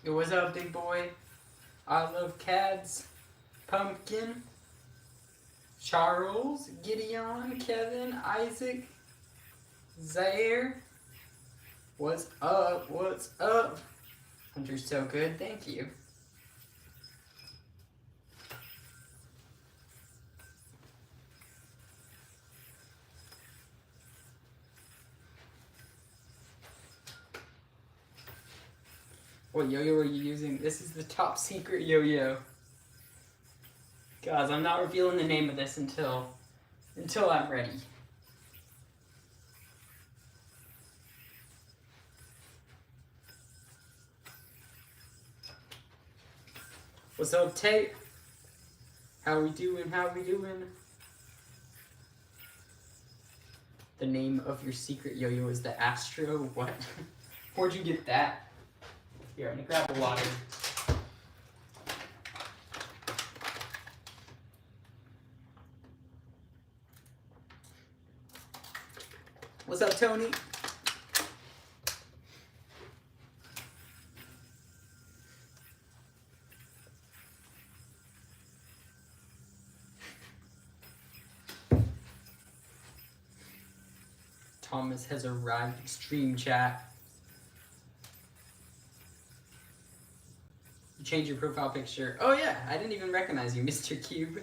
Yo, what's up, big boy? I love Cads, Pumpkin, Charles, Gideon, Kevin, Isaac, Zaire. What's up? What's up? Hunter's so good, thank you. What yo-yo are you using? This is the top secret yo-yo. Guys, I'm not revealing the name of this until I'm ready. What's up, Tate? How we doing? How we doing? The name of your secret yo-yo is the Astro. What? Where'd you get that? Here, I'm gonna grab the water. What's up, Tony? Thomas has arrived. Extreme chat. You changed your profile picture. Oh yeah, I didn't even recognize you, Mr. Cube.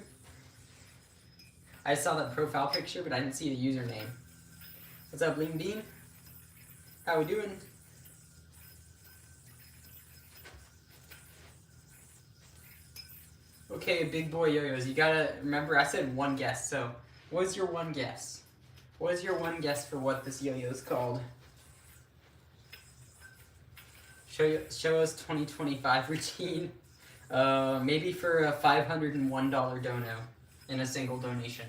I saw that profile picture, but I didn't see the username. What's up, Lean Bean? How we doing? Okay, big boy yo-yos. You gotta remember, I said one guess, so what's your one guess? What is your one guess for what this yo-yo is called? Show us 2025 routine. Maybe for a $501 dono in a single donation.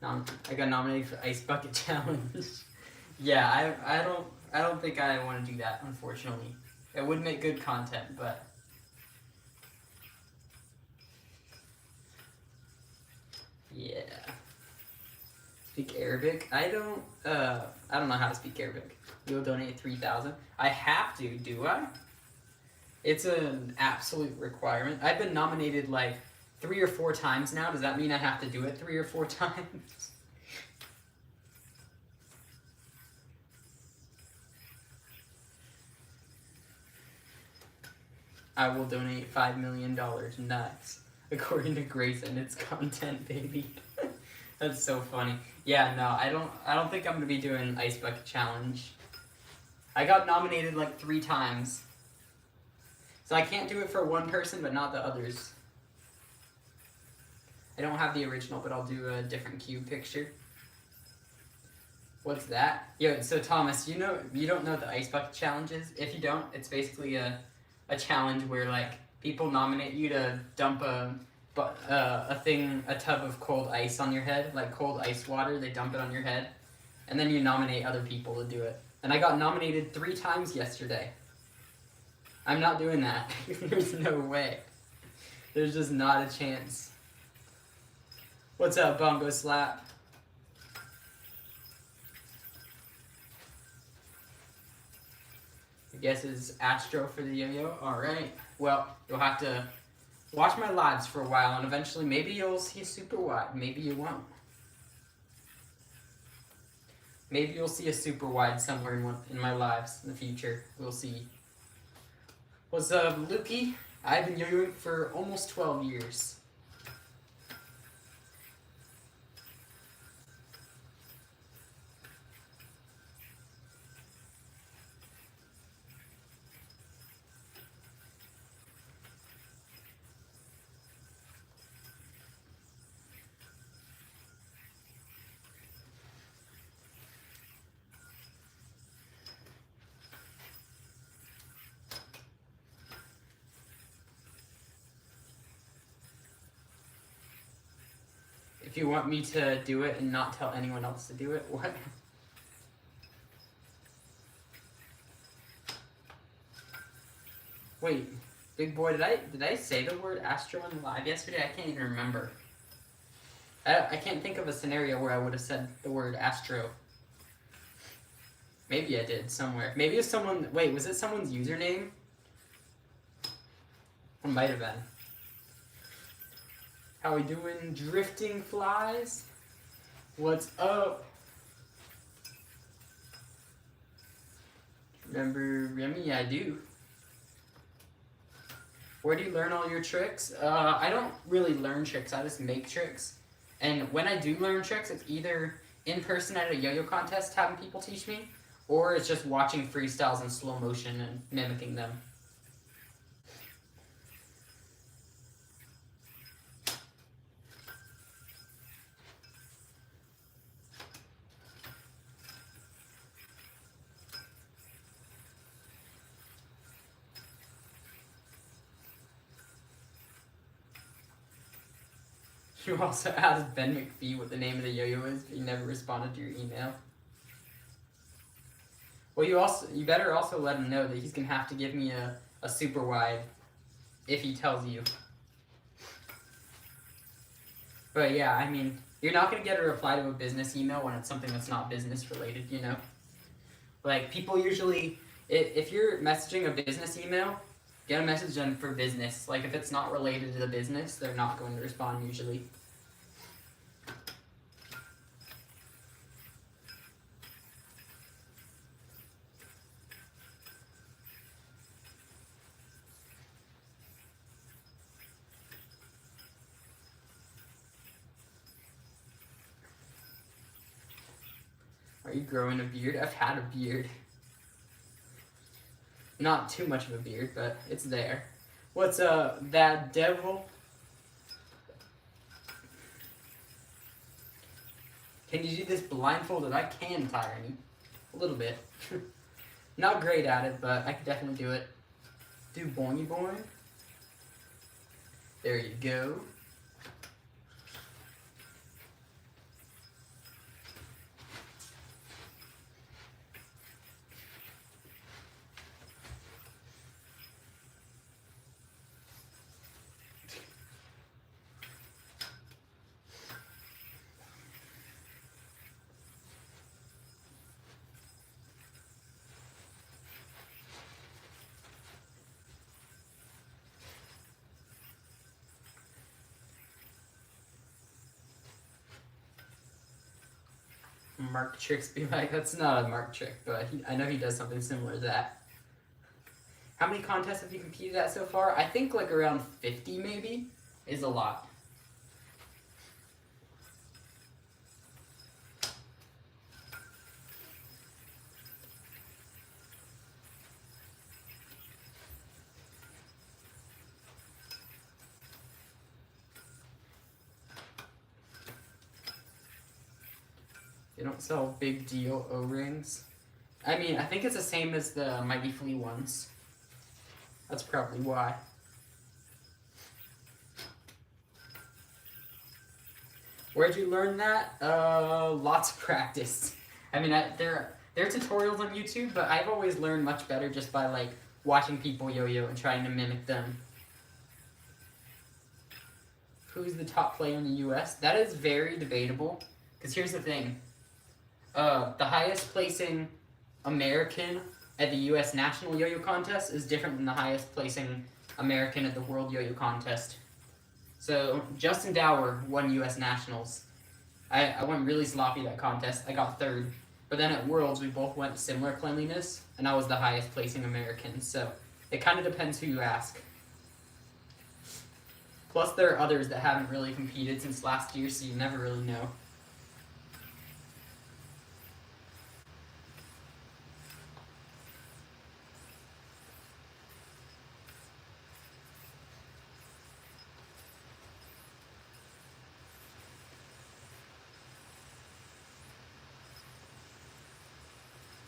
I got nominated for Ice Bucket Challenge. Yeah, I don't think I want to do that, unfortunately. It would make good content, but yeah. Speak Arabic? I don't know how to speak Arabic. You'll donate 3,000. I have to, do I? It's an absolute requirement. I've been nominated like 3 or 4 times now. Does that mean I have to do it 3 or 4 times? I will donate $5 million. Nice. According to Grace and its content, baby. That's so funny. Yeah, no, I don't think I'm gonna be doing Ice Bucket Challenge. I got nominated like 3 times. So I can't do it for one person, but not the others. I don't have the original, but I'll do a different cube picture. What's that? Yo, so Thomas, you don't know the Ice Bucket Challenge is? If you don't, it's basically a challenge where like people nominate you to dump a tub of cold ice on your head, like cold ice water. They dump it on your head, and then you nominate other people to do it. And I got nominated 3 times yesterday. I'm not doing that. There's no way. There's just not a chance. What's up, Bongo Slap? I guess it's Astro for the yo-yo. Alright. Well, you'll have to watch my lives for a while, and eventually maybe you'll see a super wide. Maybe you won't. Maybe you'll see a super wide somewhere in my lives in the future. We'll see. What's up, Lukey? I've been yo-yoing for almost 12 years. If you want me to do it and not tell anyone else to do it, what? Wait, big boy, did I say the word Astro in live yesterday? I can't even remember. I can't think of a scenario where I would have said the word Astro. Maybe I did somewhere. Maybe it's someone. Wait, was it someone's username? It might have been. How we doing, drifting flies? What's up? Remember Remy? I do. Where do you learn all your tricks? I don't really learn tricks. I just make tricks. And when I do learn tricks, it's either in person at a yo-yo contest having people teach me, or it's just watching freestyles in slow motion and mimicking them. You also asked Ben McPhee what the name of the yo-yo is, but you never responded to your email. Well, you better also let him know that he's gonna have to give me a super wide if he tells you. But yeah, I mean, you're not gonna get a reply to a business email when it's something that's not business related, you know? Like, people usually, if you're messaging a business email, get a message done for business. Like, if it's not related to the business, they're not going to respond usually. Are you growing a beard? I've had a beard. Not too much of a beard, but it's there. What's that devil? Can you do this blindfolded? I can, Tyrone. A little bit. Not great at it, but I can definitely do it. Do boingy boing. There you go. Mark tricks be like, that's not a Mark trick, but I know he does something similar to that. How many contests have you competed at so far? I think like around 50 maybe is a lot. They don't sell big deal O-rings. I mean, I think it's the same as the Mighty Flea ones. That's probably why. Where'd you learn that? Lots of practice. I mean, there are tutorials on YouTube, but I've always learned much better just by like watching people yo-yo and trying to mimic them. Who's the top player in the US? That is very debatable. Because here's the thing. The highest placing American at the US National Yo-Yo Contest is different than the highest placing American at the World Yo-Yo Contest. So Justin Dower won US Nationals. I went really sloppy that contest. I got third. But then at Worlds, we both went similar cleanliness, and I was the highest placing American. So it kind of depends who you ask. Plus, there are others that haven't really competed since last year, so you never really know.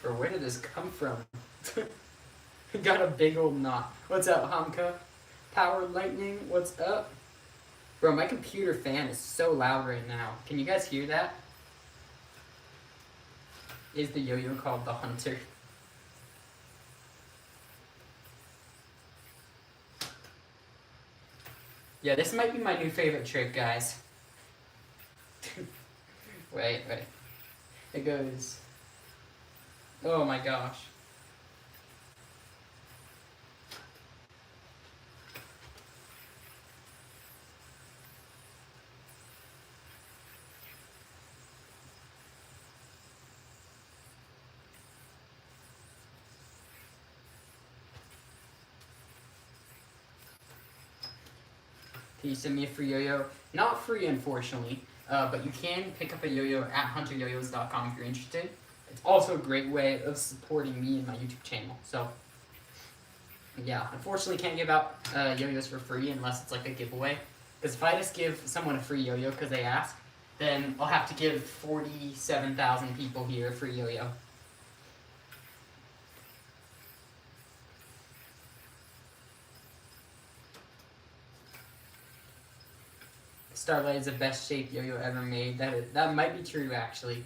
Or where did this come from? Got a big old knot. What's up, Hamka? Power Lightning, what's up? Bro, my computer fan is so loud right now. Can you guys hear that? Is the yo-yo called the Hunter? Yeah, this might be my new favorite trick, guys. Wait. It goes... Oh my gosh. Can you send me a free yo-yo? Not free, unfortunately, but you can pick up a yo-yo at hunteryoyos.com if you're interested. It's also a great way of supporting me and my YouTube channel. So, yeah, unfortunately can't give out yo-yos for free unless it's like a giveaway. Because if I just give someone a free yo-yo because they ask, then I'll have to give 47,000 people here a free yo-yo. Starlight is the best shaped yo-yo ever made. That might be true, actually.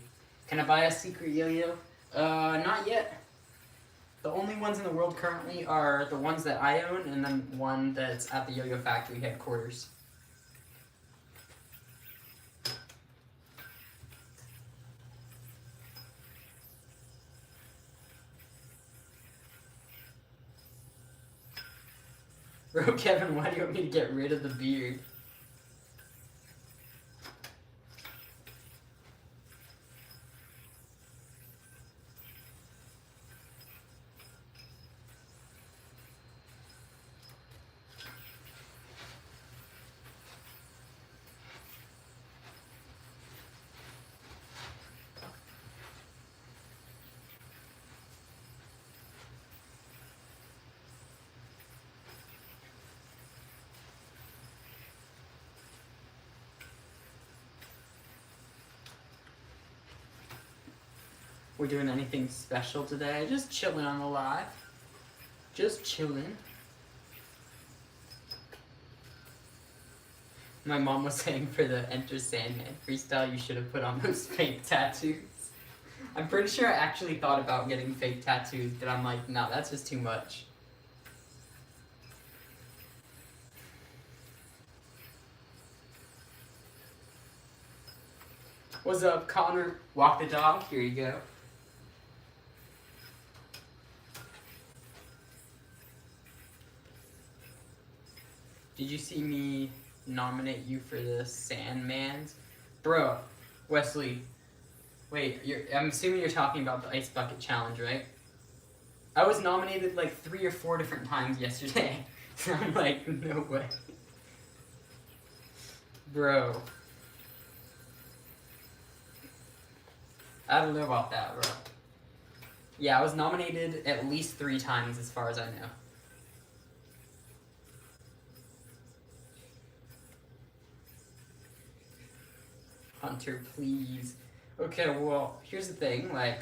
Can I buy a secret yo-yo? Not yet. The only ones in the world currently are the ones that I own, and then one that's at the Yo-Yo Factory headquarters. Bro, Kevin, why do you want me to get rid of the beard? We're doing anything special today? Just chilling on the live. Just chilling. My mom was saying for the Enter Sandman freestyle, you should have put on those fake tattoos. I'm pretty sure I actually thought about getting fake tattoos, but I'm like, no, that's just too much. What's up, Connor? Walk the dog. Here you go. Did you see me nominate you for the Sandmans? Bro, Wesley, wait, I'm assuming you're talking about the Ice Bucket Challenge, right? I was nominated like 3 or 4 different times yesterday. So I'm like, no way. Bro. I don't know about that, bro. Yeah, I was nominated at least 3 times as far as I know. Hunter, please. Okay, well, here's the thing, like,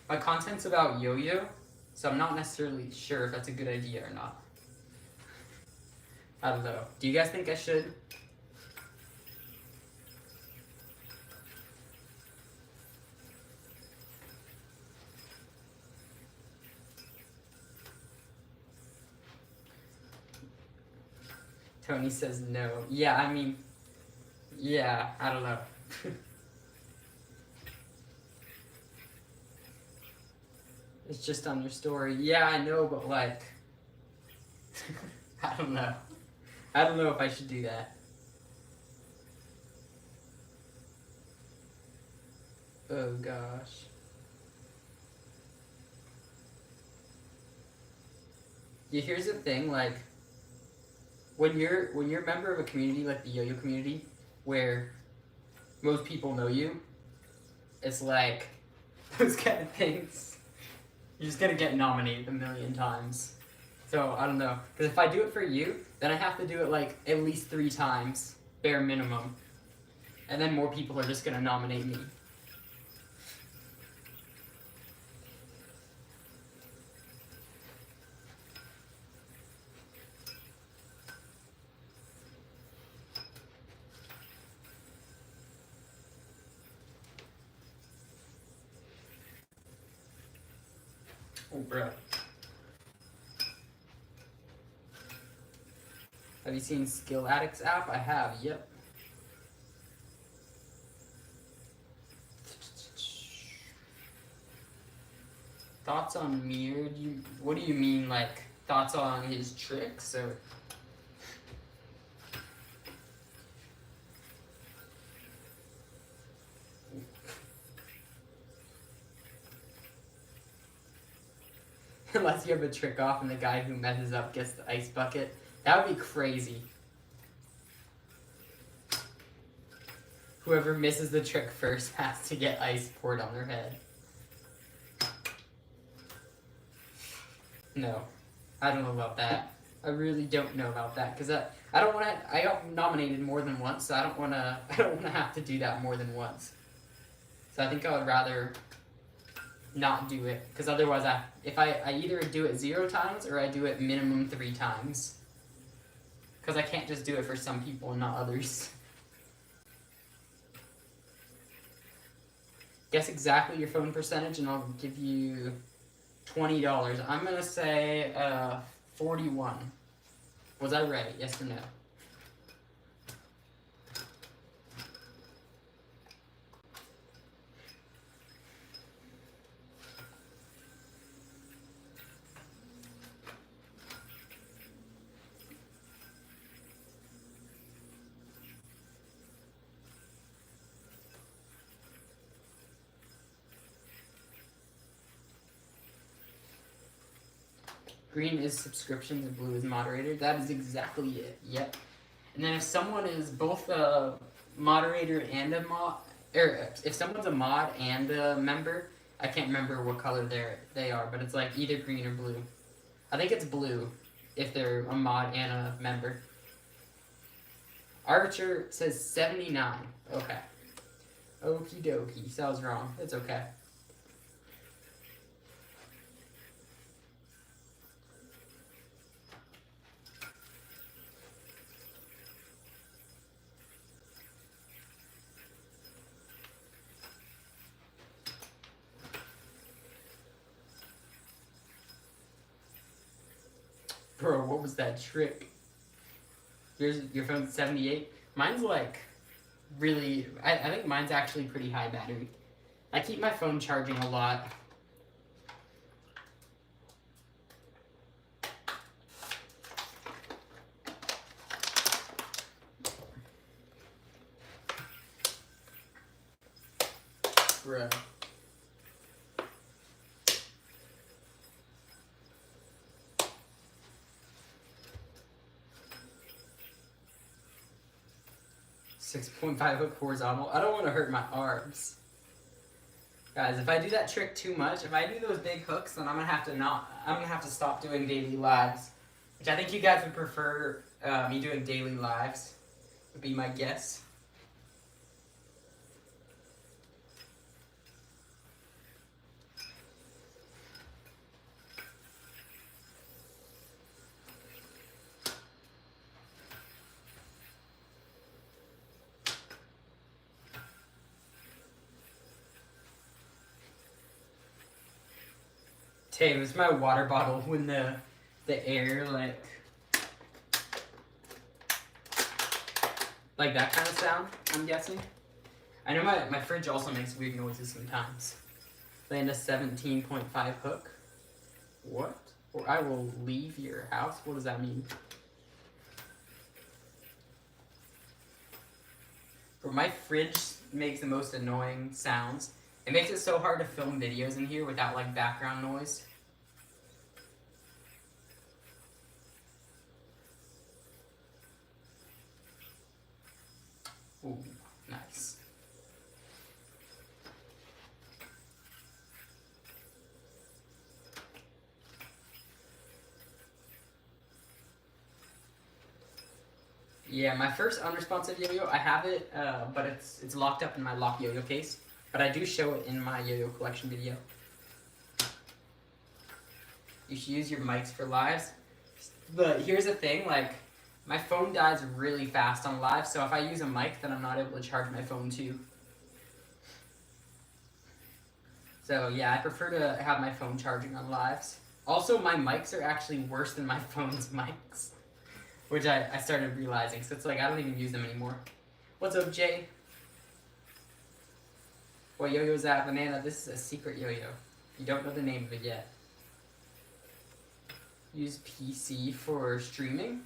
my content's about yo-yo, so I'm not necessarily sure if that's a good idea or not. I don't know. Do you guys think I should? Tony says no. Yeah, I mean, yeah, I don't know. It's just on your story. Yeah, I know, but like, I don't know. I don't know if I should do that. Oh gosh. Yeah, here's the thing, like, when you're a member of a community like the yo-yo community, where most people know you, it's like those kind of things. You're just gonna get nominated a million times. So I don't know, because if I do it for you, then I have to do it like at least 3 times, bare minimum, and then more people are just gonna nominate me. Oh, bro. Have you seen Skill Addicts app? I have, yep. Thoughts on Mir? What do you mean, like, thoughts on his tricks, or? Unless you have a trick off and the guy who messes up gets the ice bucket. That would be crazy. Whoever misses the trick first has to get ice poured on their head. No, I don't know about that. I really don't know about that, because I don't want to. I got nominated more than once, so I don't want to. I don't want to have to do that more than once. So I think I would rather not do it, because otherwise if I either do it 0 times or I do it minimum 3 times, because I can't just do it for some people and not others. Guess exactly your phone percentage and I'll give you $20. I'm gonna say 41. Was I right? Yes or no? Green is subscriptions and blue is moderator. That is exactly it. Yep. And then if someone is both a moderator and a mod, or if someone's a mod and a member, I can't remember what color they are, but it's like either green or blue. I think it's blue if they're a mod and a member. Archer says 79. Okay. Okie dokie. So I was wrong. It's okay. Bro, what was that trick? Your phone's 78? Mine's like really, I think mine's actually pretty high battery. I keep my phone charging a lot. Bro. .5 hook horizontal. I don't want to hurt my arms. Guys, if I do that trick too much, if I do those big hooks, then I'm gonna have to stop doing daily lives. Which I think you guys would prefer me doing daily lives, would be my guess. Tame, it's my water bottle when the air like that kind of sound, I'm guessing. I know my fridge also makes weird noises sometimes. Land a 17.5 hook. What? Or I will leave your house? What does that mean? Or my fridge makes the most annoying sounds. It makes it so hard to film videos in here without like background noise. Ooh, nice. Yeah, my first unresponsive yo-yo, I have it, but it's locked up in my locked yo-yo case. But I do show it in my yo-yo collection video. You should use your mics for lives. But here's the thing, like, my phone dies really fast on live, so if I use a mic, then I'm not able to charge my phone too. So yeah, I prefer to have my phone charging on lives. Also, my mics are actually worse than my phone's mics, which I started realizing, so it's like I don't even use them anymore. What's up, Jay? What yo-yo's that? Banana, this is a secret yo-yo. You don't know the name of it yet. Use PC for streaming.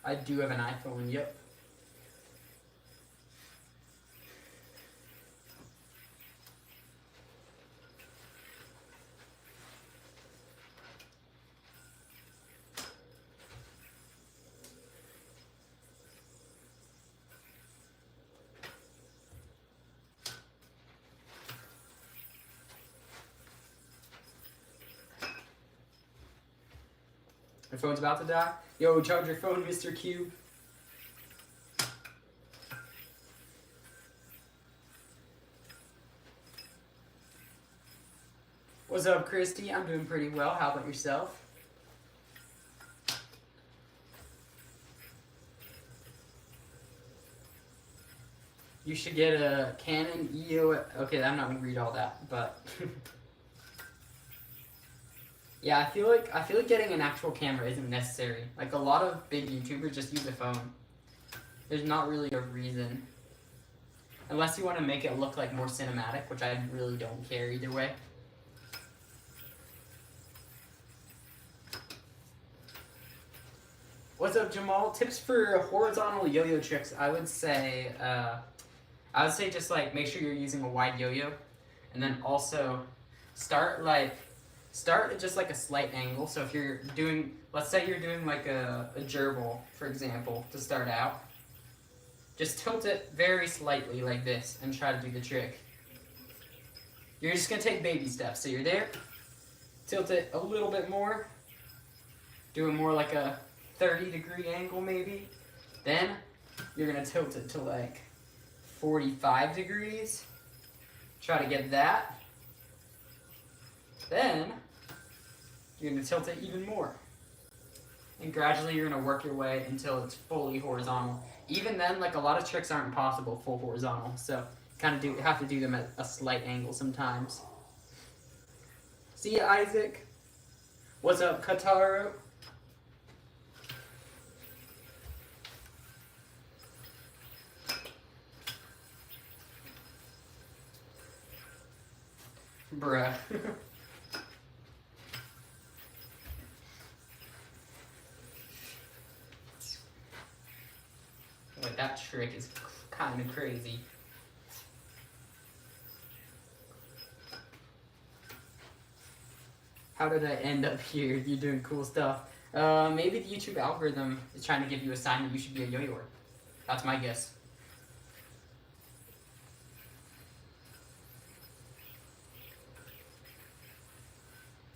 I do have an iPhone, yep. Your phone's about to die? Yo, charge your phone, Mr. Cube. What's up, Christy? I'm doing pretty well. How about yourself? You should get a Canon EOS. Okay, I'm not gonna read all that, but yeah, I feel like getting an actual camera isn't necessary. Like a lot of big YouTubers just use a phone. There's not really a reason, unless you want to make it look like more cinematic, which I really don't care either way. What's up, Jamal? Tips for horizontal yo-yo tricks. I would say just like make sure you're using a wide yo-yo, and then also start at just like a slight angle. So if you're doing, let's say you're doing like a gerbil, for example, to start out, just tilt it very slightly like this and try to do the trick. You're just gonna take baby steps. So you're there, tilt it a little bit more, doing more like a 30-degree angle maybe. Then you're gonna tilt it to like 45 degrees. Try to get that. Then you're gonna tilt it even more. And gradually you're gonna work your way until it's fully horizontal. Even then, like a lot of tricks aren't possible full horizontal, so kind of have to do them at a slight angle sometimes. See ya, Isaac. What's up, Kataro? Bruh. Wait, that trick is kind of crazy. How did I end up here? You're doing cool stuff. Maybe the YouTube algorithm is trying to give you a sign that you should be a yo-yoer. That's my guess.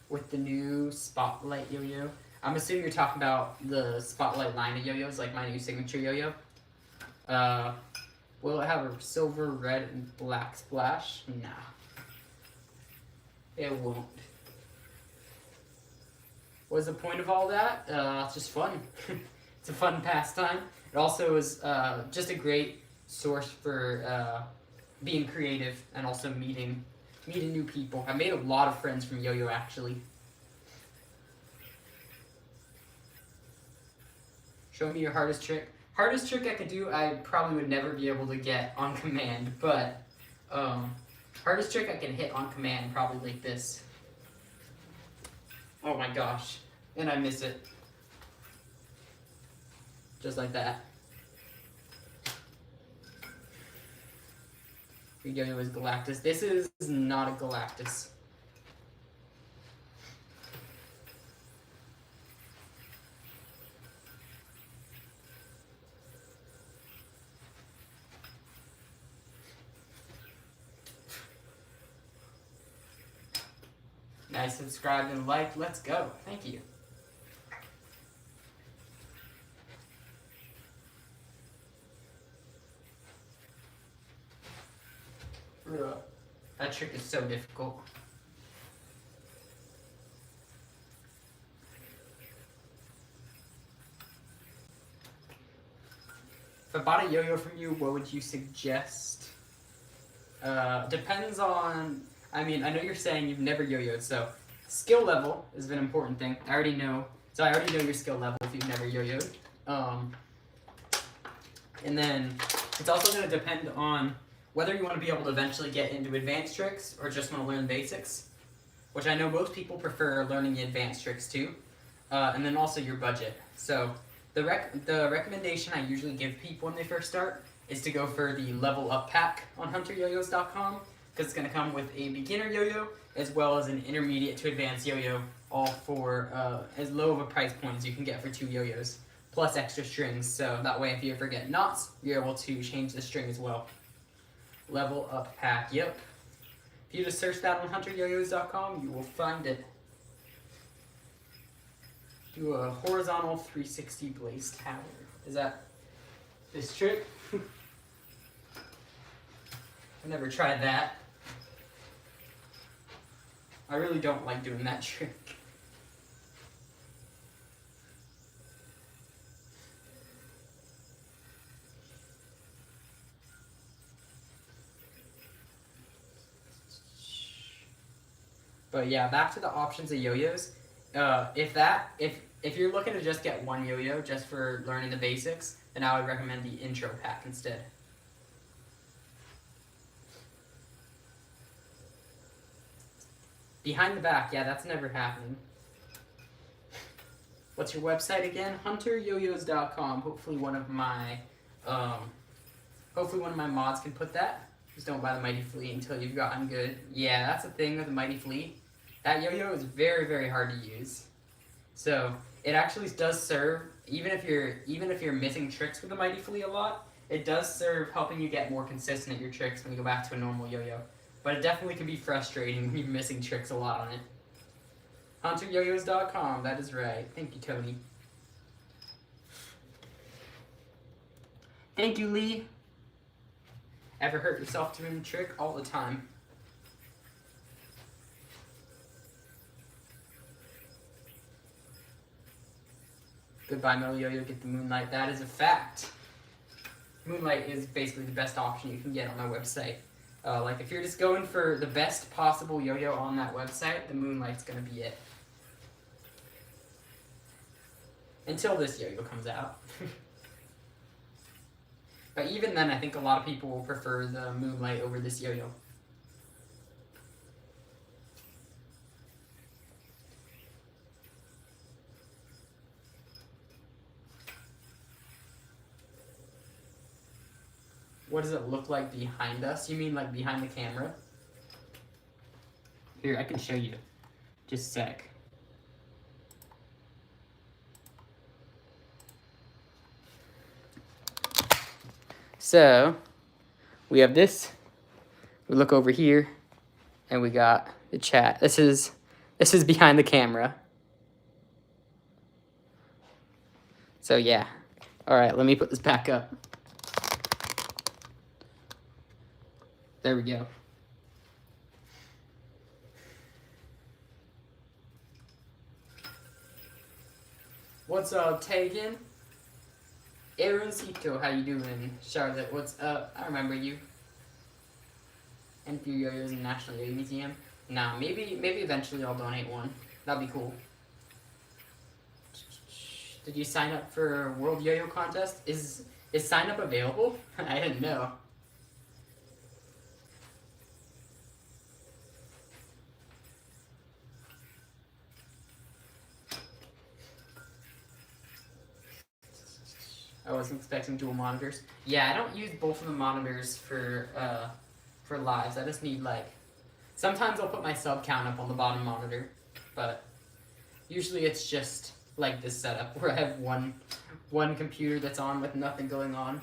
With the new Spotlight yo-yo. I'm assuming you're talking about the Spotlight line of yo-yos, like my new signature yo-yo. Will it have a silver, red, and black splash? Nah. It won't. What's the point of all that? It's just fun. It's a fun pastime. It also is just a great source for being creative and also meeting new people. I made a lot of friends from yo-yo, actually. Show me your hardest trick. Hardest trick I could do, I probably would never be able to get on command, but hardest trick I can hit on command, probably like this. Oh my gosh, and I miss it. Just like that. Yo-yo is Galactus. This is not a Galactus. Nice, subscribe and like. Let's go. Thank you. That trick is so difficult. If I bought a yo-yo from you, what would you suggest? Depends on... I mean, I know you're saying you've never yo-yoed, so skill level is an important thing. I already know your skill level if you've never yo-yoed. And then it's also going to depend on whether you want to be able to eventually get into advanced tricks or just want to learn basics, which I know most people prefer learning the advanced tricks too. And then also your budget. So the recommendation I usually give people when they first start is to go for the level up pack on hunteryoyos.com, because it's going to come with a beginner yo-yo as well as an intermediate to advanced yo-yo, all for as low of a price point as you can get for 2 yo-yos, plus extra strings, so that way if you ever get knots, you're able to change the string as well. Level up pack, yep. If you just search that on hunteryoyos.com, you will find it. Do a horizontal 360 blaze tower. Is that this trick? I've never tried that. I really don't like doing that trick. But yeah, back to the options of yo-yos. If you're looking to just get one yo-yo just for learning the basics, then I would recommend the intro pack instead. Behind the back, yeah, that's never happening. What's your website again? hunteryoyos.com. Hopefully one of my mods can put that. Just don't buy the Mighty Flea until you've gotten good. Yeah, that's the thing with the Mighty Flea. That yo-yo is very, very hard to use. So it actually does serve, even if you're missing tricks with the Mighty Flea a lot, it does serve helping you get more consistent at your tricks when you go back to a normal yo-yo. But it definitely can be frustrating when you're missing tricks a lot on it. HunterYoyos.com, that is right. Thank you, Tony. Thank you, Lee. Ever hurt yourself doing a trick? All the time. Goodbye, Metal Yo-Yo, get the Moonlight. That is a fact. Moonlight is basically the best option you can get on my website. Like, if you're just going for the best possible yo-yo on that website, the Moonlight's going to be it. Until this yo-yo comes out. But even then, I think a lot of people will prefer the Moonlight over this yo-yo. What does it look like behind us? You mean like behind the camera? Here, I can show you. Just a sec. So, we have this. We look over here, and we got the chat. This is behind the camera. So yeah. All right, let me put this back up. There we go. What's up, Tegan? Aaroncito, how you doing? Charlotte, what's up? I remember you. And few yo-yos in National Yo-Yo Museum. Nah, maybe eventually I'll donate one. That'd be cool. Did you sign up for World Yo-Yo Contest? Is sign up available? I didn't know. I wasn't expecting dual monitors. Yeah, I don't use both of the monitors for lives. I just need, like, sometimes I'll put my sub count up on the bottom monitor, but usually it's just like this setup where I have one computer that's on with nothing going on.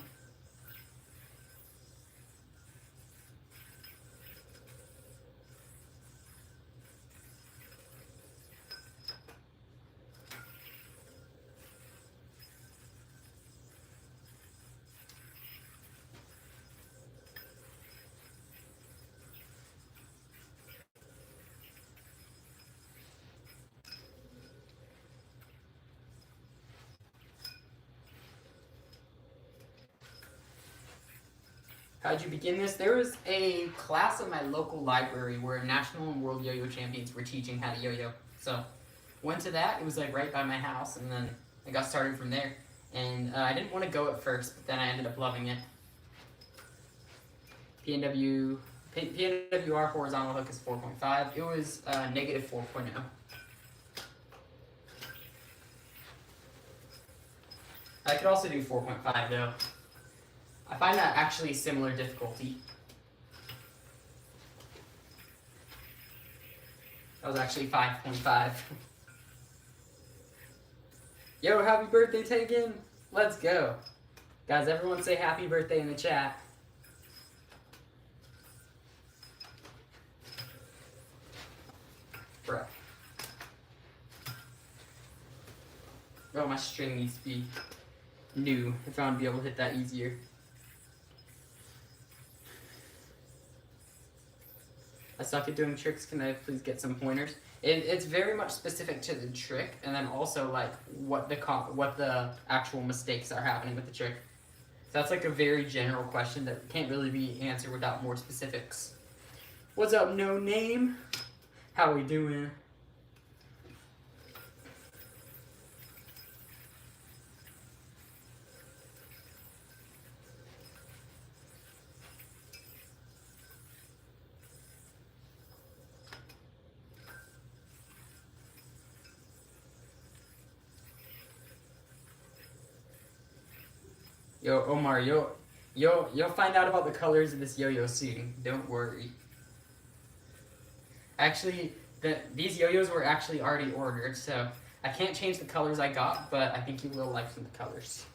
How'd you begin this? There was a class at my local library where national and world yo-yo champions were teaching how to yo-yo. So, went to that. It was like right by my house, and then I got started from there. And I didn't want to go at first, but then I ended up loving it. PNWR horizontal hook is 4.5. It was negative 4.0. I could also do 4.5 though. I find that actually similar difficulty. That was actually 5.5. Yo, happy birthday, Tegan! Let's go. Guys, everyone say happy birthday in the chat. Bruh. Oh, my string needs to be new if I want to be able to hit that easier. I suck at doing tricks. Can I please get some pointers? It's very much specific to the trick, and then also like what the actual mistakes are happening with the trick. So that's like a very general question that can't really be answered without more specifics. What's up, no name? How we doing? Yo, Omar, you'll find out about the colors of this yo-yo soon. Don't worry. Actually, these yo-yos were actually already ordered, so I can't change the colors I got, but I think you will like some of the colors.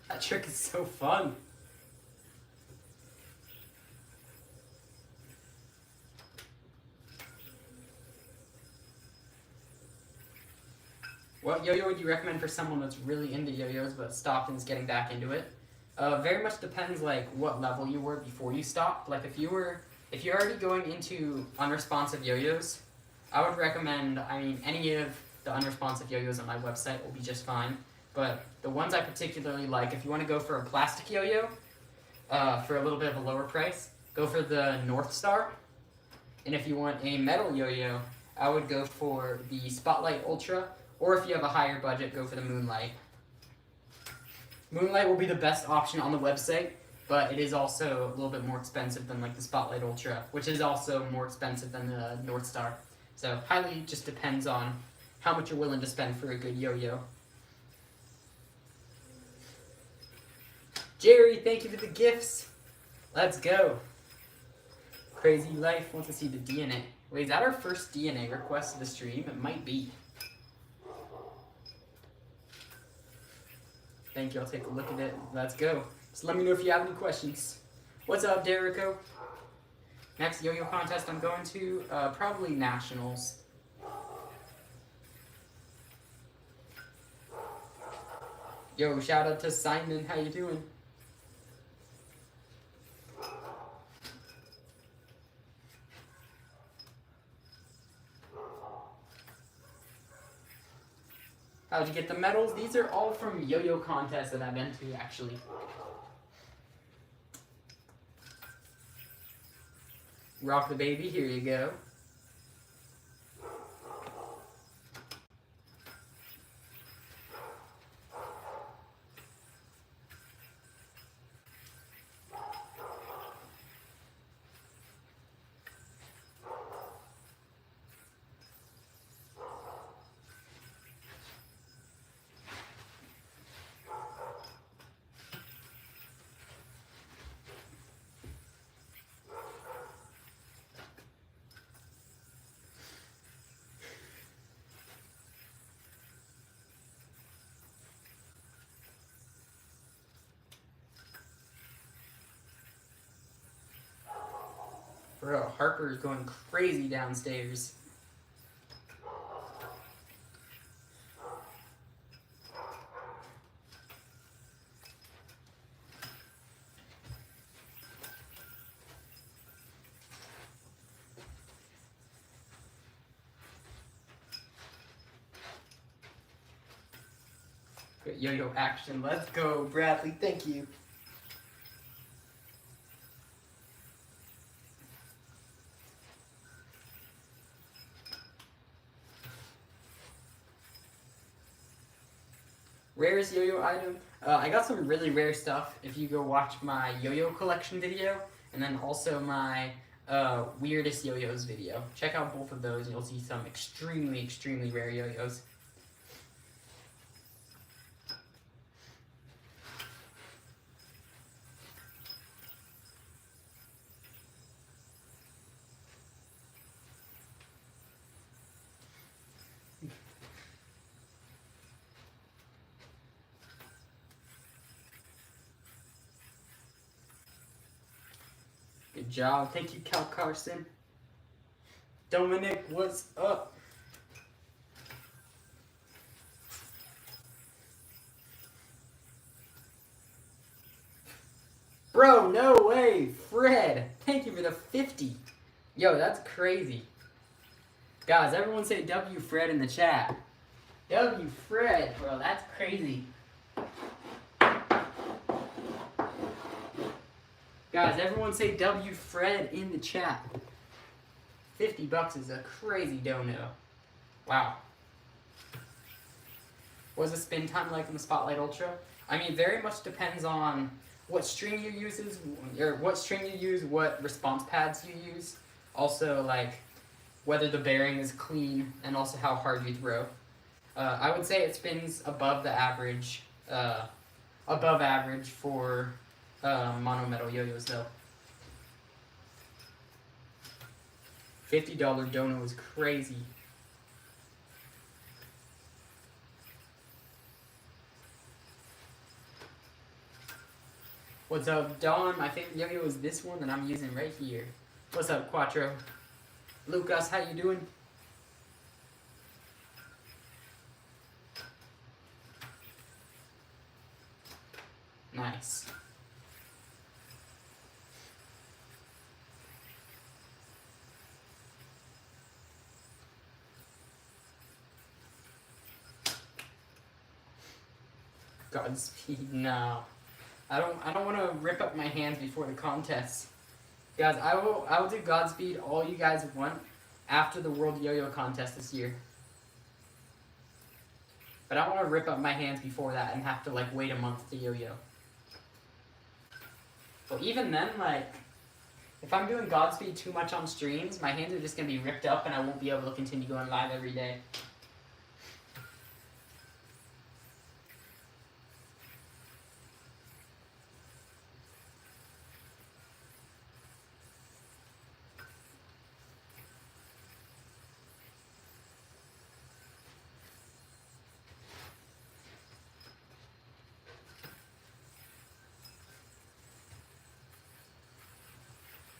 That trick is so fun. What yo-yo would you recommend for someone that's really into yo-yos but stopped and is getting back into it? Very much depends like what level you were before you stopped. Like if you're already going into unresponsive yo-yos, I would recommend, any of the unresponsive yo-yos on my website will be just fine. But the ones I particularly like, if you want to go for a plastic yo-yo, for a little bit of a lower price, go for the North Star. And if you want a metal yo-yo, I would go for the Spotlight Ultra. Or if you have a higher budget, go for the Moonlight. Moonlight will be the best option on the website, but it is also a little bit more expensive than like the Spotlight Ultra, which is also more expensive than the North Star. So highly just depends on how much you're willing to spend for a good yo-yo. Jerry, thank you for the gifts. Let's go. Crazy Life wants to see the DNA. Wait, is that our first DNA request of the stream? It might be. Thank you, I'll take a look at it. Let's go. Just let me know if you have any questions. What's up, Derico? Next yo-yo contest I'm going to, probably nationals. Yo, shout out to Simon, how you doing? How'd you get the medals? These are all from yo-yo contests that I've been to, actually. Rock the baby, here you go. Bro, Harper's going crazy downstairs. Good yo-yo action. Let's go, Bradley. Thank you. Rarest yo-yo item? I got some really rare stuff. If you go watch my yo-yo collection video, and then also my weirdest yo-yos video. Check out both of those and you'll see some extremely, extremely rare yo-yos. Good job. Thank you, Cal Carson. Dominic, what's up? Bro, no way. Fred, thank you for the 50. Yo, that's crazy. Guys, everyone say W Fred in the chat. W Fred, bro, that's crazy. Guys, everyone say W Fred in the chat. $50 is a crazy dono. Wow. What's the spin time like in the Spotlight Ultra? I mean, very much depends on what string you use, what response pads you use. Also, like, whether the bearing is clean, and also how hard you throw. I would say it spins above average for monometal yo-yos though. $50 dono is crazy. What's up, Dawn? My favorite yo-yo is this one that I'm using right here. What's up, Quattro? Lucas, how you doing? Nice. Godspeed, no. I don't want to rip up my hands before the contest. Guys, I will do Godspeed all you guys want after the World Yo-Yo contest this year. But I don't want to rip up my hands before that and have to like wait a month to yo-yo. But even then, like, if I'm doing Godspeed too much on streams, my hands are just going to be ripped up and I won't be able to continue going live every day.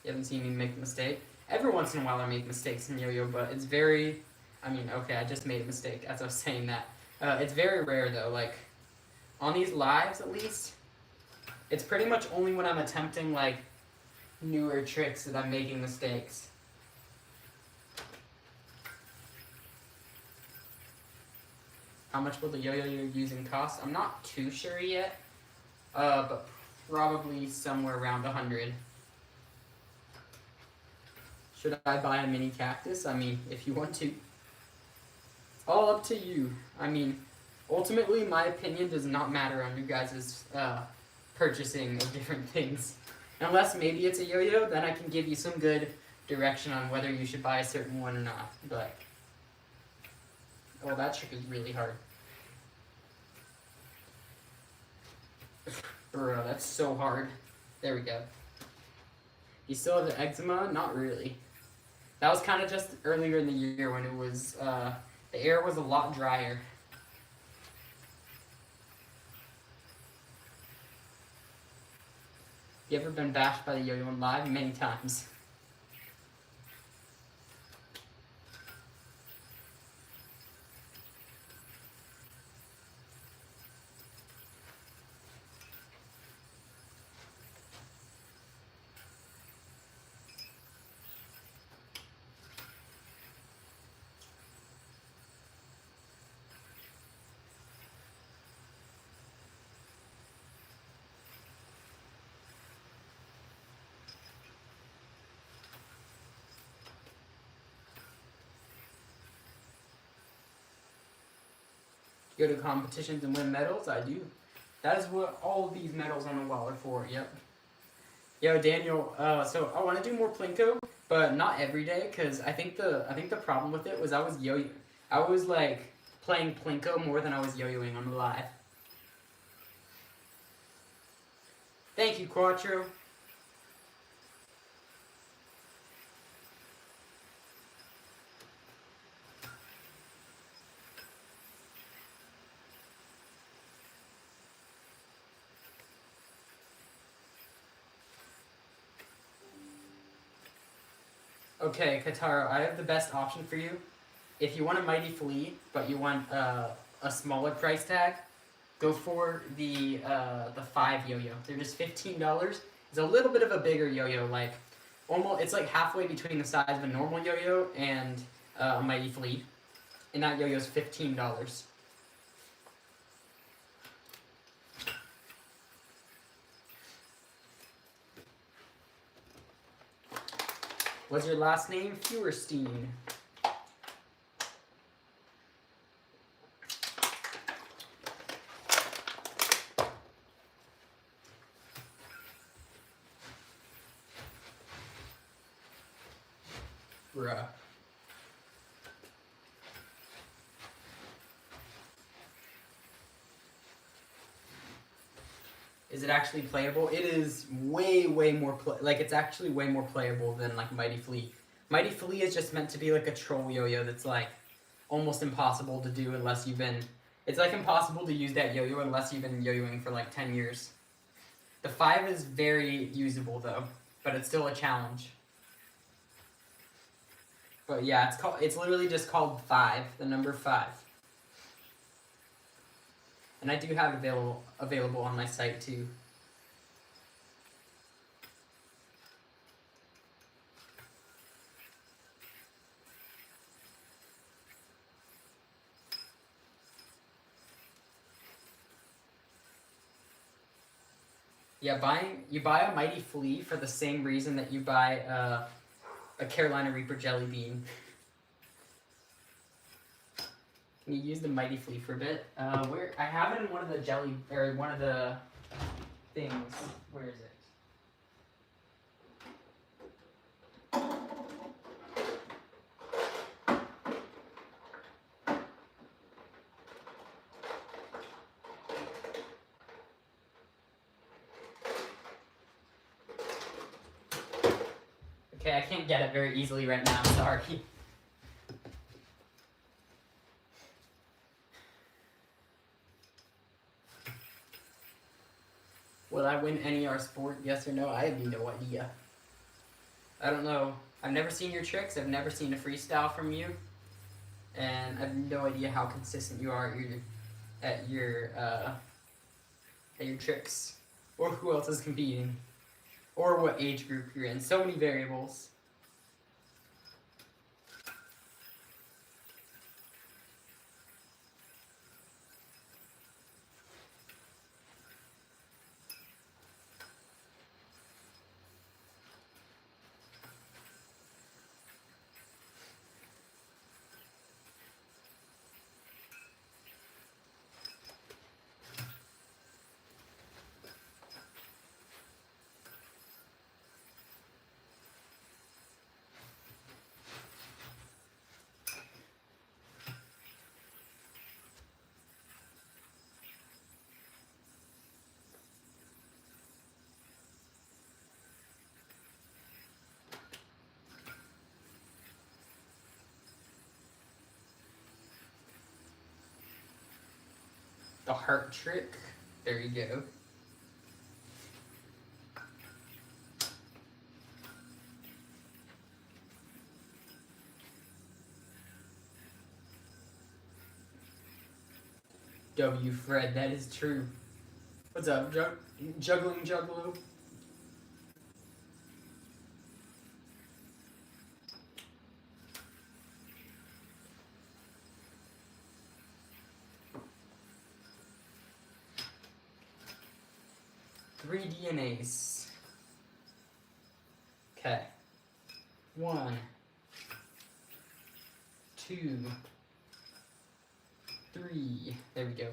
You haven't seen me make a mistake. Every once in a while I make mistakes in yo-yo, but it's very, I mean, okay, I just made a mistake as I was saying that. It's very rare though, like, on these lives at least, it's pretty much only when I'm attempting like newer tricks that I'm making mistakes. How much will the yo-yo you're using cost? I'm not too sure yet, but probably somewhere around 100. Should I buy a mini cactus? I mean, if you want to. It's all up to you. I mean, ultimately, my opinion does not matter on you guys' purchasing of different things. Unless maybe it's a yo-yo, then I can give you some good direction on whether you should buy a certain one or not. But, oh, that trick is really hard. Bro, that's so hard. There we go. You still have the eczema? Not really. That was kind of just earlier in the year when it was, the air was a lot drier. You ever been bashed by the yo-yo in live? Many times. go to competitions and win medals? I do. That is what all of these medals on the wall are for. Yep. Yo, Daniel. So I want to do more plinko, but not every day, cause I think the problem with it was I was like playing plinko more than I was yo-yoing on the live. Thank you, Quattro. Okay, Kataro, I have the best option for you. If you want a Mighty Flea, but you want a smaller price tag, go for the 5 yo-yo. They're just $15. It's a little bit of a bigger yo-yo, like it's like halfway between the size of a normal yo-yo and a Mighty Flea, and that yo-yo is $15. What's your last name? Feuerstein. Bruh. Is it actually playable? It is way more it's actually way more playable than like Mighty Flea. Mighty Flea is just meant to be like a troll yo-yo that's like almost impossible to do unless you've been. It's like impossible to use that yo-yo unless you've been yo-yoing for like 10 years. The 5 is very usable though, but it's still a challenge. But yeah, it's literally just called 5, the number 5. And I do have available on my site too. Yeah, you buy a Mighty Flea for the same reason that you buy a Carolina Reaper Jelly Bean. Can you use the Mighty Flea for a bit? Where I have it in one of the things. Where is it? Okay, I can't get it very easily right now. Sorry. Will I win NER Sport? Yes or no? I have no idea. I don't know. I've never seen your tricks. I've never seen a freestyle from you, and I have no idea how consistent you are at your tricks, or who else is competing, or what age group you're in. So many variables. The heart trick. There you go. W Fred, that is true. What's up, juggling juggalo? Three DNAs. Okay. 1, 2, 3. There we go.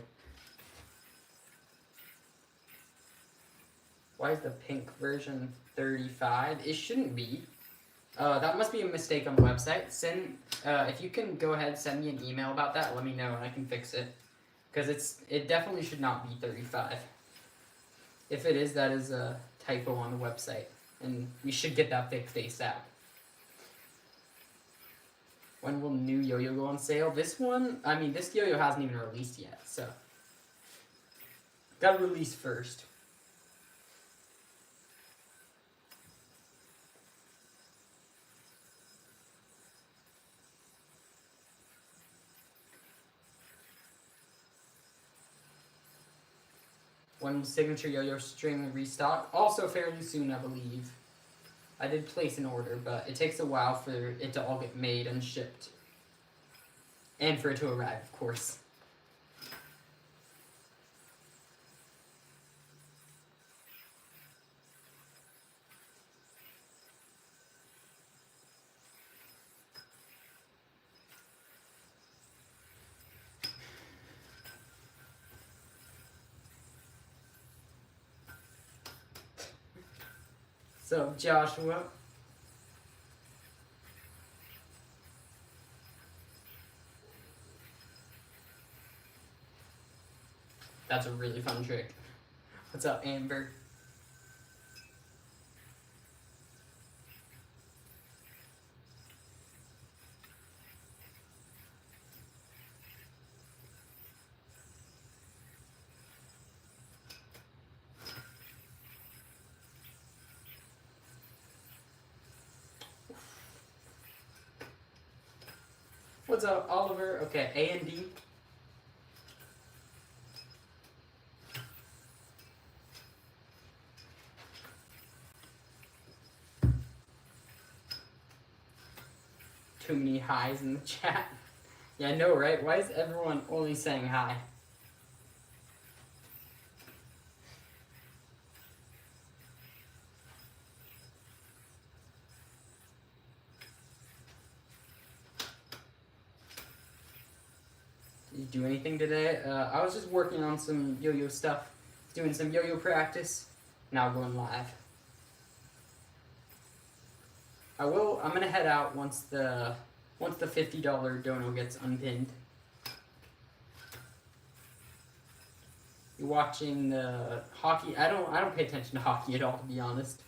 Why is the pink version 35? It shouldn't be. That must be a mistake on the website. If you can go ahead, send me an email about that. Let me know and I can fix it. Because it definitely should not be 35. If it is, that is a typo on the website. And we should get that fixed ASAP. When will new yo-yo go on sale? This one, I mean, this yo-yo hasn't even released yet, so. Gotta release first. When will signature yo-yo string restock? Also fairly soon, I believe. I did place an order, but it takes a while for it to all get made and shipped. And for it to arrive, of course. So, Joshua. That's a really fun trick. What's up, Amber? What's up, Oliver? Okay, A and D. Too many highs in the chat. Yeah, I know, right? Why is everyone only saying hi? Did you do anything today? I was just working on some yo-yo stuff. Doing some yo-yo practice. Now going live. I'm gonna head out once the $50 dono gets unpinned. You watching the hockey? I don't pay attention to hockey at all, to be honest.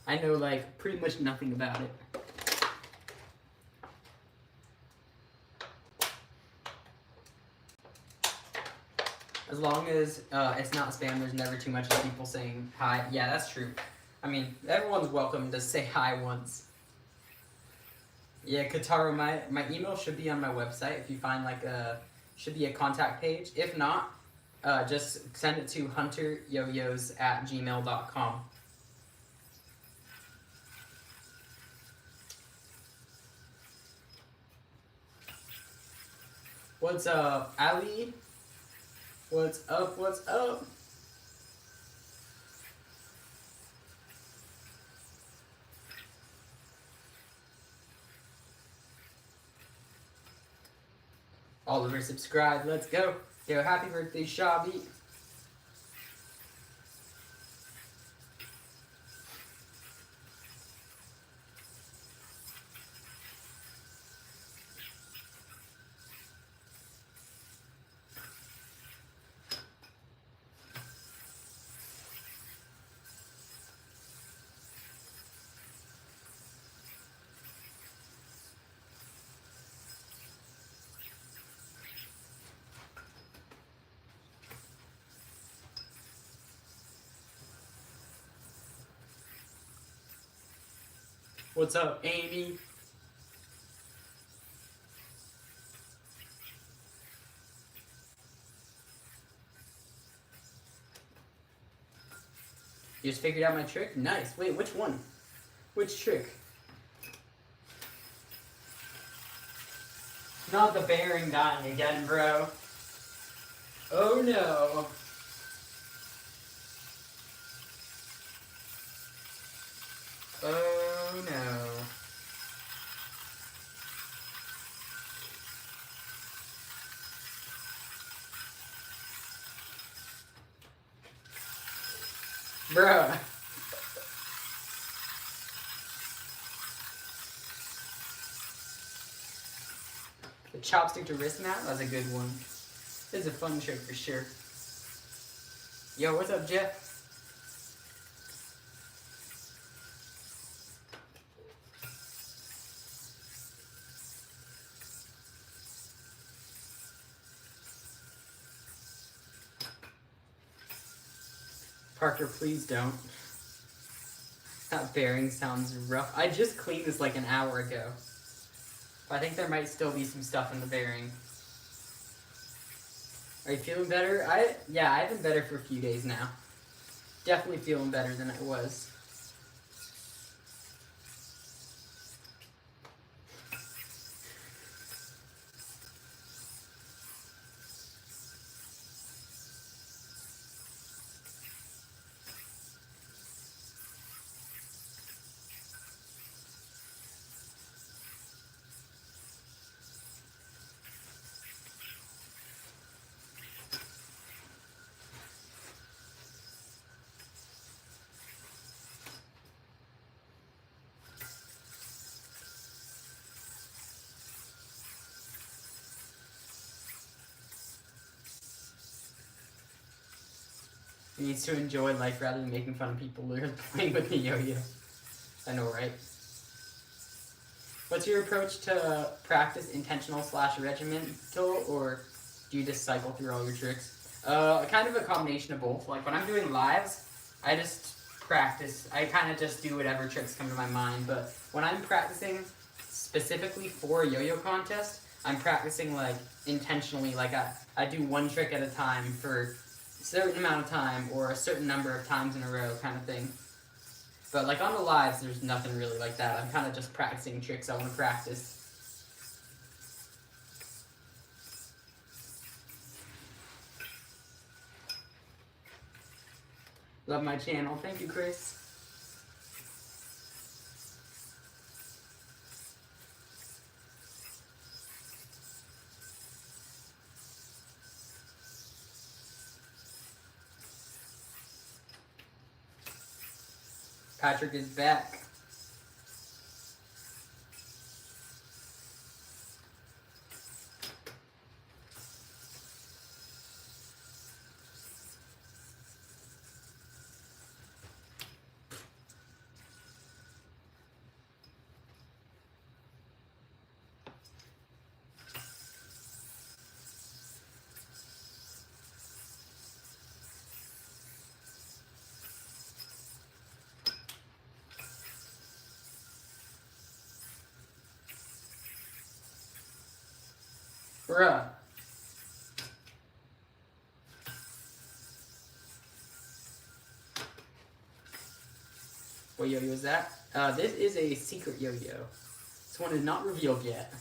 I know like pretty much nothing about it. As long as it's not spam, there's never too much of people saying hi. Yeah, that's true. I mean, everyone's welcome to say hi once. Yeah, Kataro, my email should be on my website. If you find should be a contact page. If not, just send it to hunteryoyos@gmail.com. What's up, Ali? What's up, what's up? Oliver, subscribe. Let's go. Yo, happy birthday, Shabi. What's up, Amy? You just figured out my trick? Nice. Wait, which one? Which trick? Not the bearing dying again, bro. Oh no. Oh no. Bruh. The chopstick to wrist mount, that's a good one. This is a fun trick for sure. Yo, what's up, Jeff? Parker, please don't. That bearing sounds rough. I just cleaned this like an hour ago. I think there might still be some stuff in the bearing. Are you feeling better? Yeah, I've been better for a few days now. Definitely feeling better than I was. He needs to enjoy life rather than making fun of people who are playing with the yo-yo. I know, right? What's your approach to practice, intentional / regimental, or do you just cycle through all your tricks? Kind of a combination of both. Like when I'm doing lives, I just practice. I kind of just do whatever tricks come to my mind. But when I'm practicing specifically for a yo-yo contest, I'm practicing like intentionally. Like I do one trick at a time for a certain amount of time or a certain number of times in a row kind of thing. But like on the lives, there's nothing really like that. I'm kind of just practicing tricks I want to practice. Love my channel. Thank you, Chris. Patrick is back. Bruh. What yo-yo is that? This is a secret yo-yo. This one is not revealed yet.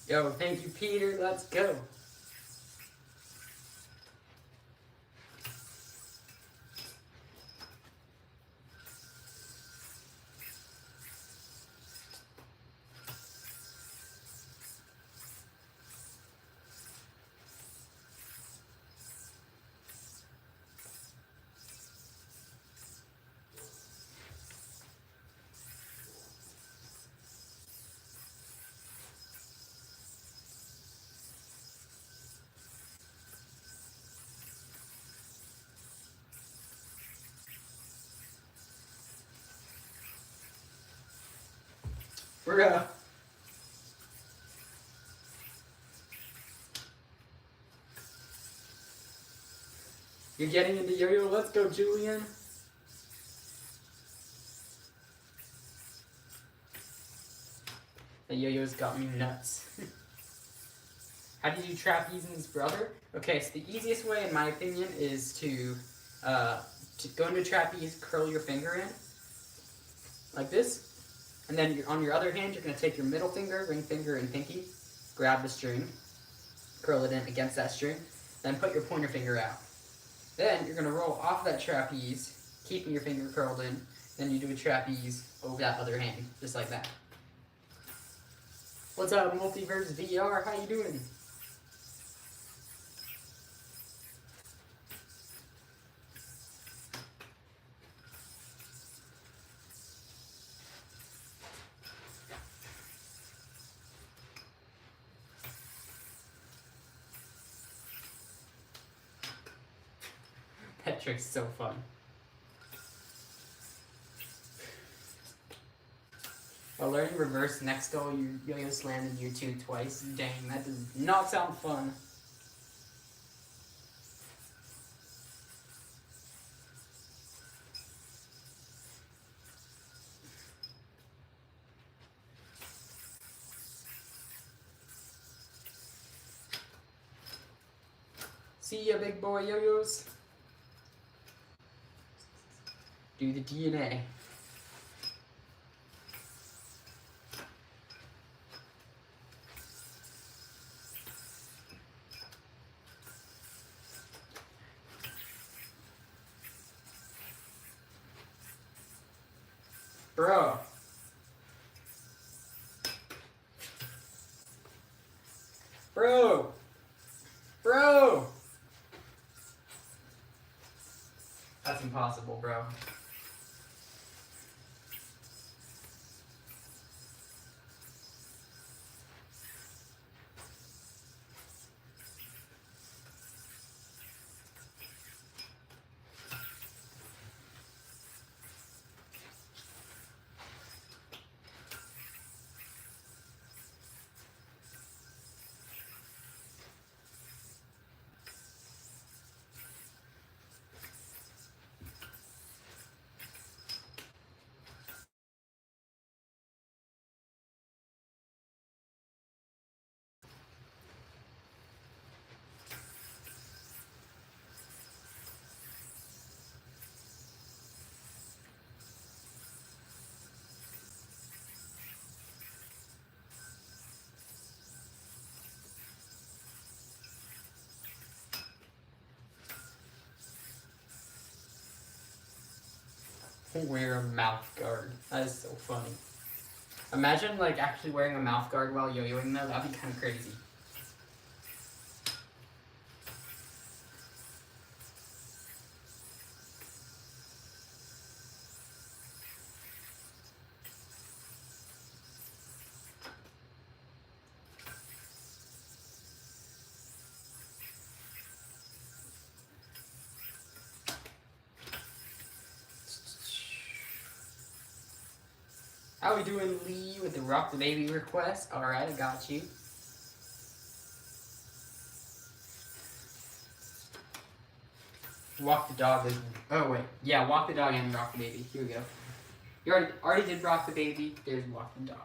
Yo, thank you, Peter. Let's go. Bruh. You're getting into yo-yo? Let's go, Julian. The yo-yo's got me nuts. How do you do trapeze in his brother? Okay, so the easiest way, in my opinion, is to go into trapeze, curl your finger in, like this, And then on your other hand, you're going to take your middle finger, ring finger, and pinky, grab the string, curl it in against that string, then put your pointer finger out. Then you're going to roll off that trapeze, keeping your finger curled in, then you do a trapeze over that other hand, just like that. What's up, Multiverse VR? How you doing? That trick's so fun. While learning reverse next goal, you yo-yo slammed in year 2 twice. Dang, that does not sound fun. See ya, big boy yo-yos. Do the DNA. Bro. Bro. Bro. That's impossible, bro. Wear a mouth guard. That is so funny. Imagine like actually wearing a mouth guard while yo-yoing though. That'd be kind of crazy. How we doing, Lee, with the Rock the Baby request? Alright, I got you. Walk the dog is... Oh, wait. Yeah, walk the dog and rock the baby. Here we go. You already did rock the baby. There's walk the dog.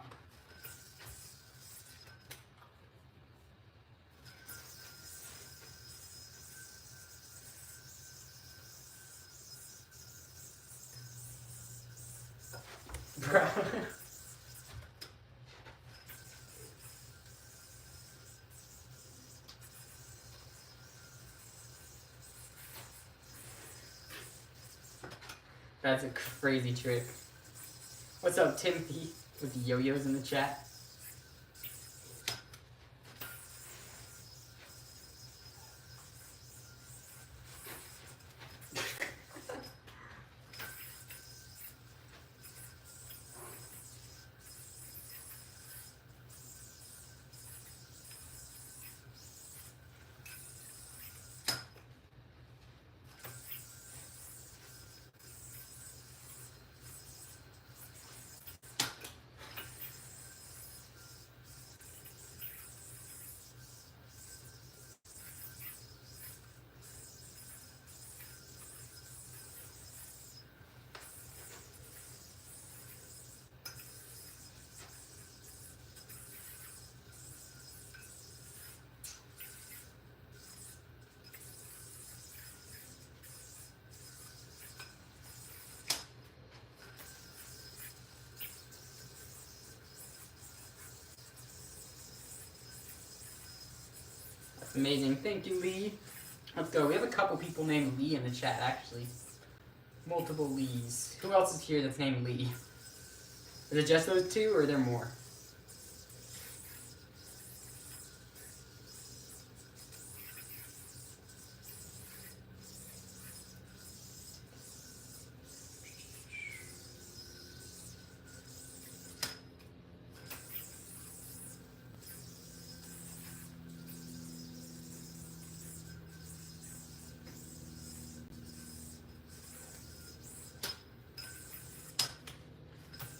Bro. That's a crazy trick. What's up, Timothy? With the yo-yos in the chat. Amazing. Thank you, Lee. Let's go. We have a couple people named Lee in the chat, actually. Multiple Lees. Who else is here that's named Lee? Is it just those two, or are there more?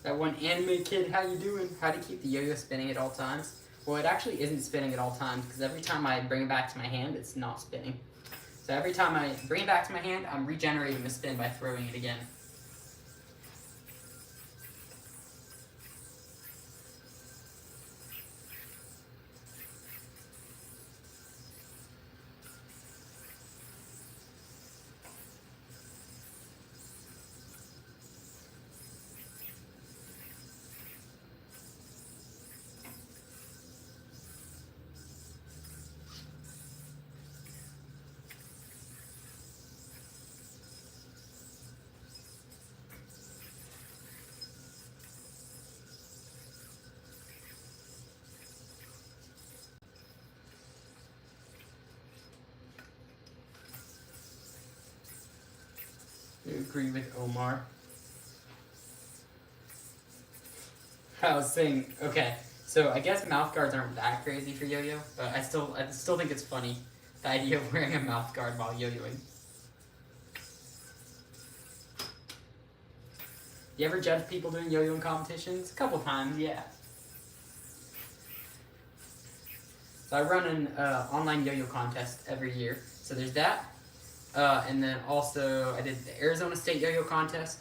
That one anime kid, how you doing? How to keep the yo-yo spinning at all times? Well, it actually isn't spinning at all times, because every time I bring it back to my hand, it's not spinning. So every time I bring it back to my hand, I'm regenerating the spin by throwing it again. I agree with Omar. I was saying, okay, so I guess mouth guards aren't that crazy for yo-yo, but I still think it's funny, the idea of wearing a mouth guard while yo-yoing. You ever judge people doing yo-yoing competitions? A couple times, yeah. So I run an online yo-yo contest every year. So there's that. And then also I did the Arizona State Yo-Yo contest,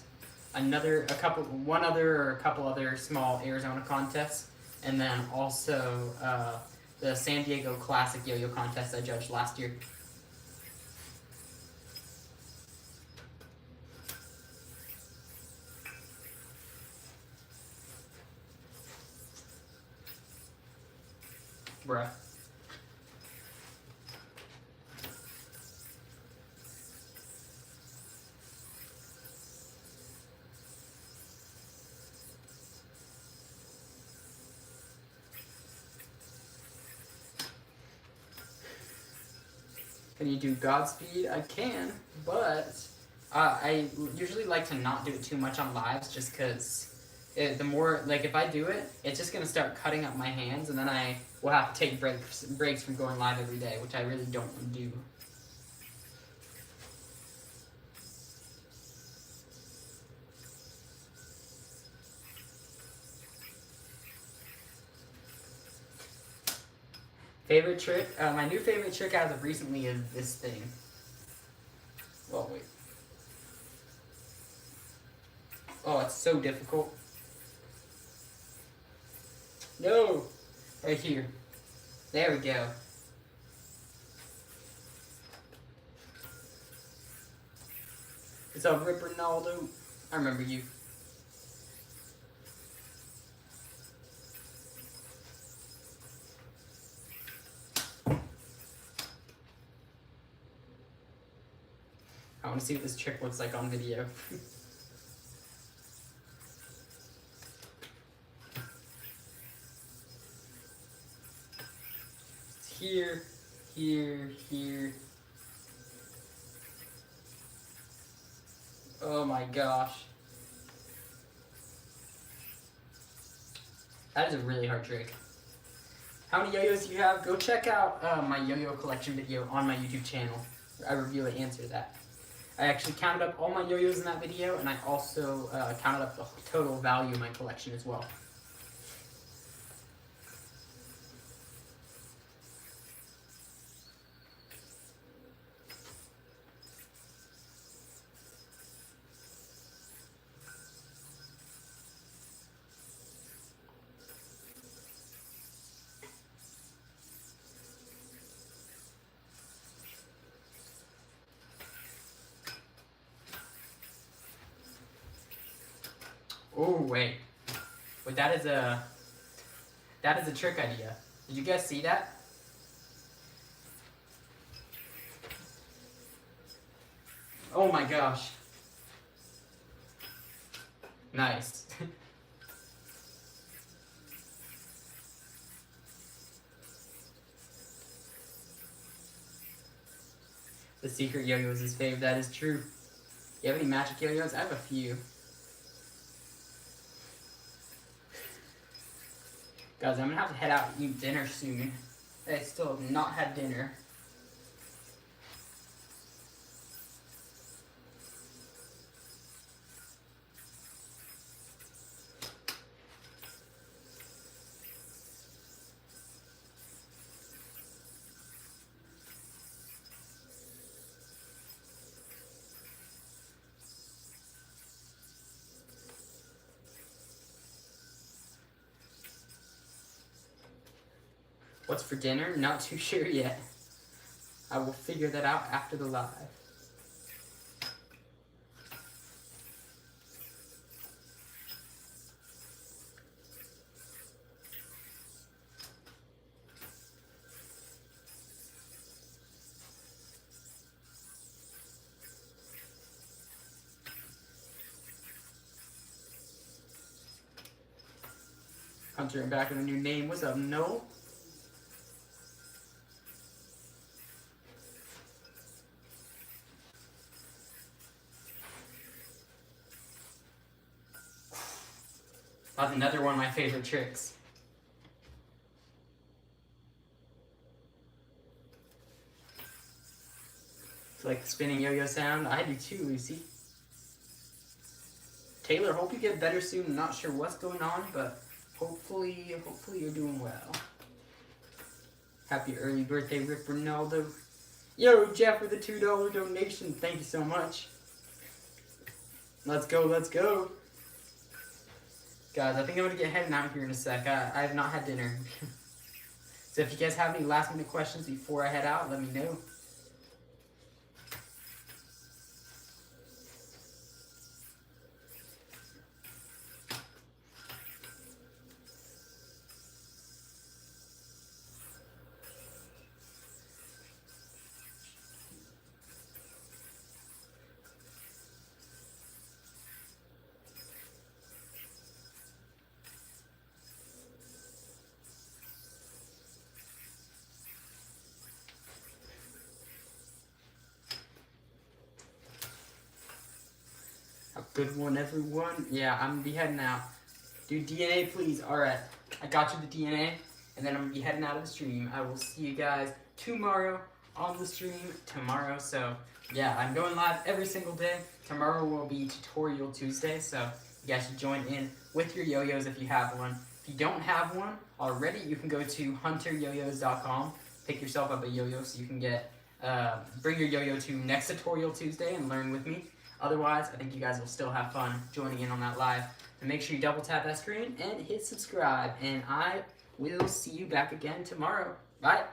one other or a couple other small Arizona contests, and then also the San Diego Classic Yo-Yo contest I judged last year. Bruh. Can you do Godspeed? I can, but I usually like to not do it too much on lives, just because the more, like, if I do it, it's just going to start cutting up my hands, and then I will have to take breaks from going live every day, which I really don't want to do. Favorite trick? My new favorite trick as of recently is this thing. Well, wait. Oh, it's so difficult. No! Right here. There we go. What's up, Rip Ronaldo? I remember you. I want to see what this trick looks like on video. It's here, here, here. Oh my gosh. That is a really hard trick. How many yo-yos do you have? Go check out my yo-yo collection video on my YouTube channel. I reveal the answer to that. I actually counted up all my yo-yos in that video, and I also counted up the total value of my collection as well. Oh wait, that is a trick idea. Did you guys see that? Oh my gosh. Nice. The secret yo-yo is his fave. That is true. You have any magic yo-yos? I have a few. Guys, I'm gonna have to head out and eat dinner soon. I still have not had dinner. What's for dinner? Not too sure yet. I will figure that out after the live. Hunter, I'm back with a new name. What's up, No? That's another one of my favorite tricks. It's like the spinning yo-yo sound. I do too, Lucy. Taylor, hope you get better soon. I'm not sure what's going on, but hopefully you're doing well. Happy early birthday, Rip Ronaldo. Yo, Jeff with a $2 donation. Thank you so much. Let's go, let's go. Guys, I think I'm going to get heading out here in a sec. I have not had dinner. So if you guys have any last minute questions before I head out, let me know. Good one, everyone. Yeah, I'm gonna be heading out. Do DNA, please. Alright, I got you the DNA, and then I'm gonna be heading out of the stream. I will see you guys tomorrow on the stream tomorrow. So, yeah, I'm going live every single day. Tomorrow will be Tutorial Tuesday, so you guys should join in with your yo-yos if you have one. If you don't have one already, you can go to hunteryoyos.com, pick yourself up a yo-yo so you can get bring your yo-yo to next Tutorial Tuesday and learn with me. Otherwise, I think you guys will still have fun joining in on that live. And make sure you double tap that screen and hit subscribe. And I will see you back again tomorrow. Bye.